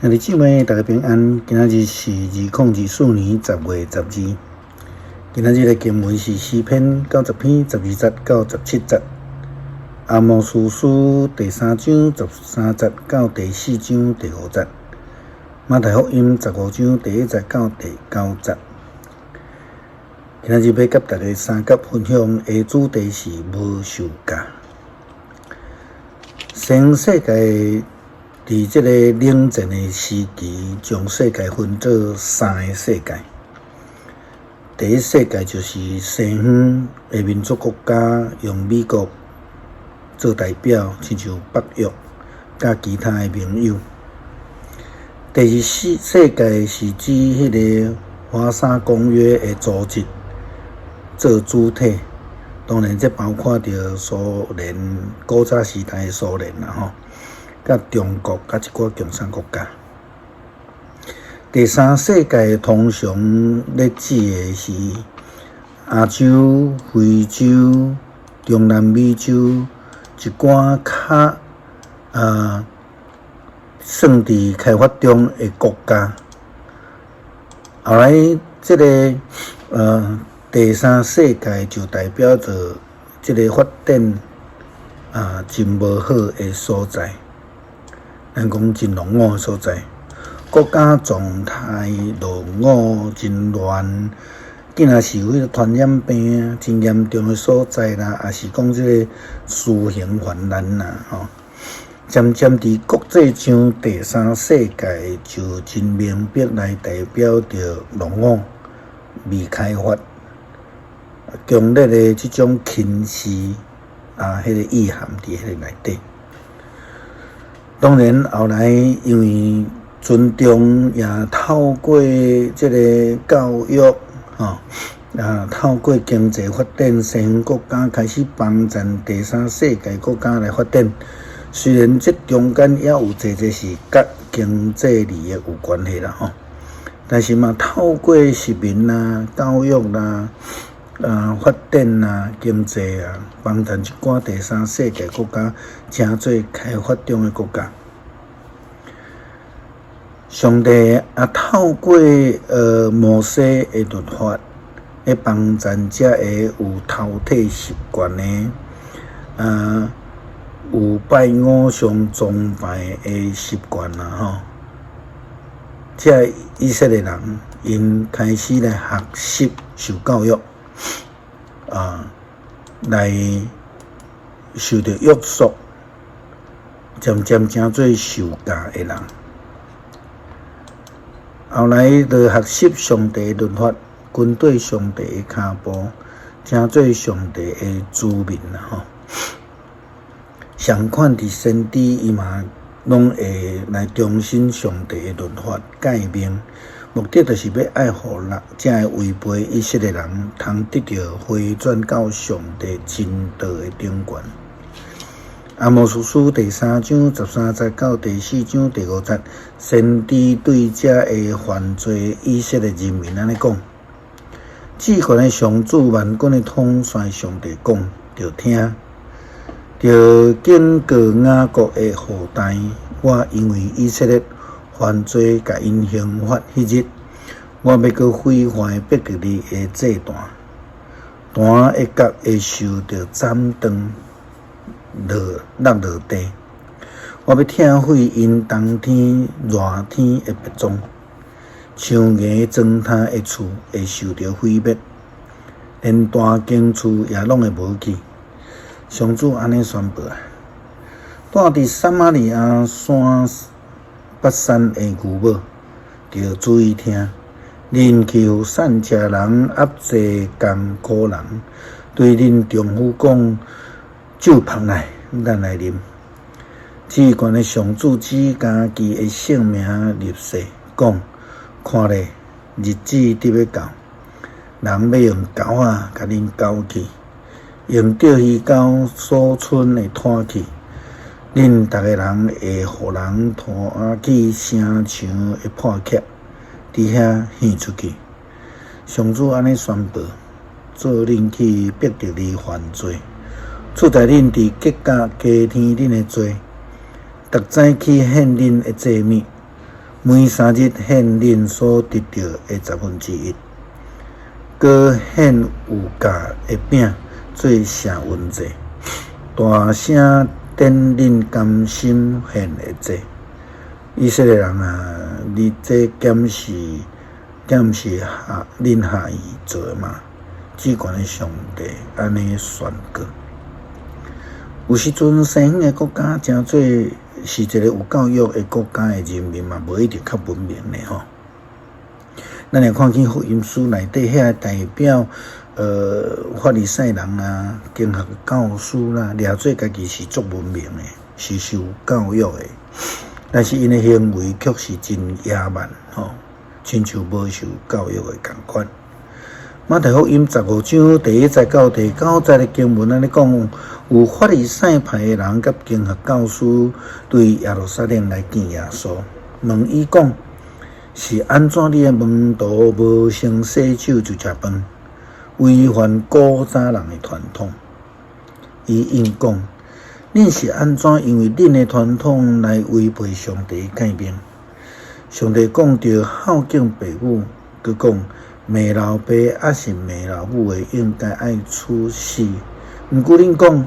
兄弟姊妹，大家平安。今仔日是2024年10月12。今仔日的经文是诗篇90篇12节到17节，阿摩司书第3章13节到第4章第5节，马太福音15章第1节到第9节。今仔日要甲大家三角分享的主题是无受教。新世界伫这个冷战的时期，将世界分做三个世界。第一世界就是西方的民族国家，用美国做代表，亲像北约甲其他的盟友。第二世界是指迄个华沙公约的组织做主体，当然这包括着苏联古早时代的苏联啦吼。甲中国甲一寡共产国家。第三世界通常咧指的是亚洲、非洲、中南美洲一寡较算伫开发中的国家。后来这个第三世界就代表着这个发展真无好的所在。咱讲真落伍的所在，国家状态落伍真乱，竟然是有迄个传染病真严重的所在啦，也是讲即个私刑泛滥啦，吼。渐渐伫国际上第三世界就真明白来代表着落伍、未开发、强烈的即种轻视迄个意涵伫迄个内底。当然，后来因为尊重也透过这个教育，透过经济发展，西方国家开始帮衬第三世界国家来发展。虽然这中间也有侪是甲经济利益有关系啦，吼，但是嘛，透过市民啦、教育啦、发展啦、经济帮衬一寡第三世界国家，诚侪开发中的国家。上帝也透过摩西的律法，来帮衬遮个有饕餮习惯的，有拜偶像崇拜的习惯啦，吼。遮以色列人因开始来学习受教育，来受到约束，渐渐成做受教的人。后来就学习上帝的律法，跟对上帝的脚步，成做上帝的子民啦吼。相款伫先知伊嘛，拢会来重申上帝的律法诫命，目的就是要爱护人，才会违背以色列人，通得到回转到上帝真道的顶悬。阿摩司书第3章13节到第4章第5节，先知对这个犯罪以色列人民安尼讲：至高的上主万军的统帅上帝讲，着听，着警告雅各的后代，我因为以色列犯罪，甲因刑罚迄日，我要搁毁坏北极里的祭坛，坛一角会受着斩断。落地，我要拆毁因冬天热天的别种，像个砖塔的厝会受到毁灭，连大间厝也拢会无去。上主安尼宣布住伫撒玛利亚山北山的牛母，着注意听，恁欺负善食人，压制艰苦人，对恁丈夫讲。酒捧来，咱来啉。至高的上主指家己的性命立誓，讲：看咧，日子伫要到，人要用钩甲恁钩去，用钓鱼钩所剩的拖去。恁逐个人会互人拖去城墙的破壳，伫遐献出去。上主安尼宣布，做恁去逼着你犯罪。出在恁伫结甲加添恁的罪，逐早起献恁的祭物，每3日献恁所得到的1/10，搁献有价的饼做社运祭，大声点恁甘心献的祭。以色列人啊，你这检视恁下伊做的嘛？至高的上帝安尼宣告。有时阵西方的国家真做是一个有教育的国家的人民嘛，无一定较文明的吼。咱来看见福音书内底遐代表法利赛人啊、经学教师啦，掠做家己是足文明的，是受教育的，但是因的行为却是真野蛮吼，亲像无受教育的共款。马太福音15章第1节到第9节的经文安尼讲，有法利赛派的人甲经学教师对耶路撒冷来见耶稣，问伊讲是安怎你的门徒无先洗手就食饭，违反古早人的传统？伊应讲，恁是安怎因为恁的传统来违背上帝的诫命？上帝讲着孝敬父母，佮讲骂老爸还是骂老母的，应该爱处死。毋过恁讲，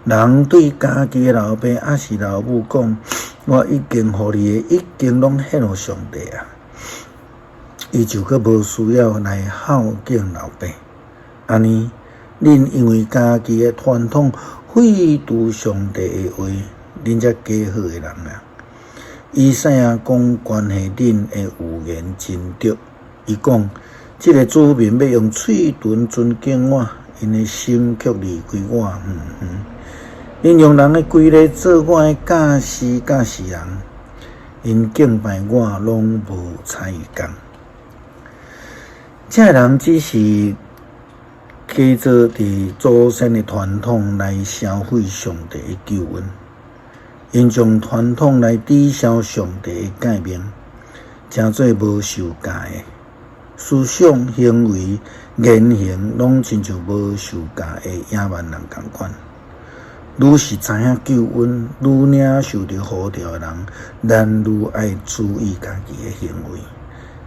人对家己的老爸还是老母讲，我已经互你的，已经拢献互上帝啊！伊就阁无需要来孝敬老爸。安尼，恁因为家己的传统废除上帝的话，恁才假好的人啊！以赛亚讲关系恁的有言真对，伊讲，这个子民要用嘴唇尊敬我，因的心却离开我。因用人的规律做我的教师人，因敬拜我拢无采工。这人只是假做伫祖先的传统来消费上帝的救恩，因将传统来抵消上帝的诫命，诚做无受教的思想、行为、言行，拢亲像无受教的野蛮人同款。愈是知影救恩，愈领受着呼召的人，咱愈爱注意家己的行为，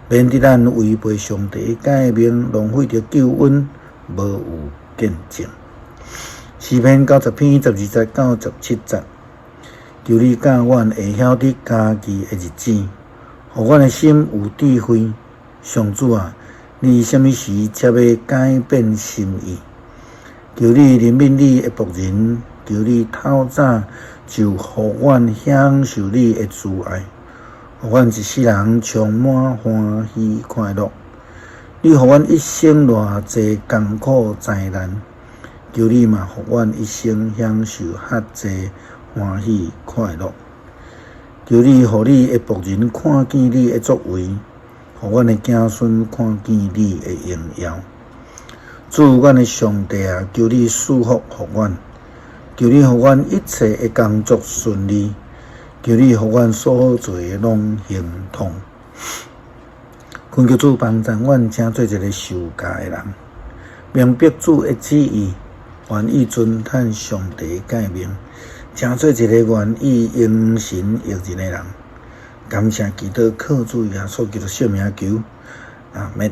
免得咱违背上帝的诫命，浪费着救恩，无有见证。诗篇90篇12节到17节，求你教阮会晓得家己的日子，互阮的心有智慧。上主啊，你什么时才要改变心意？求你怜悯你的仆人，求你透早就互阮享受你的慈爱，互阮一世人充满欢喜快乐。你互阮一生偌济艰苦灾难，求你嘛互阮一生享受遐济欢喜快乐。求你互你的仆人看见你的作为，互阮的子孙看见你的荣耀。主阮的上帝啊，求你赐福互阮，求你互阮一切的工作顺利，求你互阮所做的拢亨通。恳求主帮助阮，成做一个受教的人，明白主的旨意，愿意遵趁上帝的诫命，成做一个愿意应神益人的人。感谢基督靠主耶稣基督圣名求，阿们。